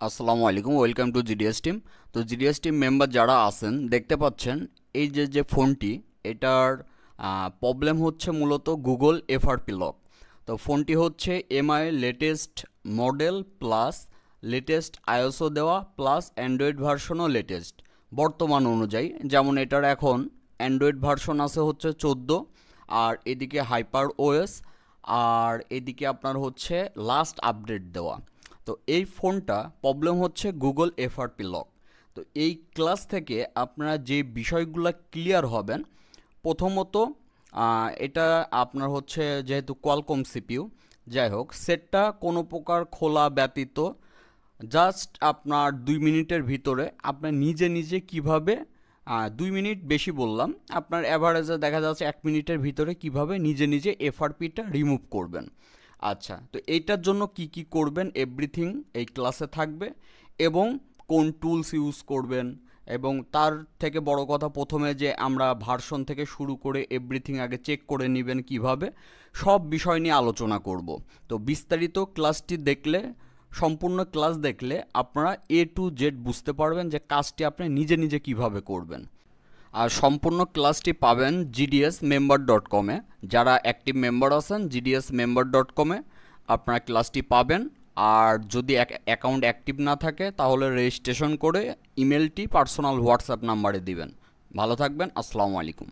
আসসালামু আলাইকুম, welcome to GDS team. তো জিডিএস টিম মেম্বার যারা আছেন দেখতে পাচ্ছেন এই যে ফোনটি, এটার প্রবলেম হচ্ছে মূলত গুগল এফআরপি লক। তো ফোনটি হচ্ছে Mi latest model plus latest iOS দেওয়া প্লাস অ্যান্ড্রয়েড ভার্সনও লেটেস্ট বর্তমান অনুযায়ী। যেমন এটার এখন অ্যান্ড্রয়েড ভার্সন আছে হচ্ছে 14, আর এদিকে হাইপার ওএস, আর এদিকে আপনার হচ্ছে লাস্ট আপডেট দেওয়া। তো এই ফোনটা প্রবলেম হচ্ছে গুগল এফআরপি লক। তো এই ক্লাস থেকে আপনারা যে বিষয়গুলো ক্লিয়ার হবেন, প্রথমত এটা আপনার হচ্ছে যেহেতু কোয়ালকম সিপিইউ, যাই হোক সেটটা কোনো প্রকার খোলা ব্যতীত জাস্ট আপনার 2 মিনিটের ভিতরে আপনার নিজে নিজে কিভাবে 2 মিনিট বেশি বললাম, আপনার অ্যাভারেজে দেখা যাচ্ছে 1 মিনিটের ভিতরে কিভাবে নিজে নিজে এফআরপিটা রিমুভ করবেন। আচ্ছা, তো এইটার জন্য কি কি করবেন এভরিথিং এই ক্লাসে থাকবে, এবং কোন টুলস ইউজ করবেন, এবং তার থেকে বড় কথা প্রথমে যে আমরা ভার্সন থেকে শুরু করে এভরিথিং আগে চেক করে নেবেন কিভাবে, সব বিষয় নিয়ে আলোচনা করব। তো বিস্তারিত ক্লাসটি দেখলে, সম্পূর্ণ ক্লাস দেখলে আপনারা এ টু জেড বুঝতে পারবেন যে কাজটি আপনি নিজে নিজে কিভাবে করবেন। আর সম্পূর্ণ ক্লাসটি পাবেন gdsmember.com-এ। যারা অ্যাক্টিভ মেম্বার আছেন gdsmember.com-এ আপনারা ক্লাসটি পাবেন। আর যদি অ্যাকাউন্ট অ্যাক্টিভ না থাকে তাহলে রেজিস্ট্রেশন করে ইমেলটি পার্সোনাল হোয়াটসঅ্যাপ নাম্বারে দিবেন। ভালো থাকবেন, আসসালামু আলাইকুম।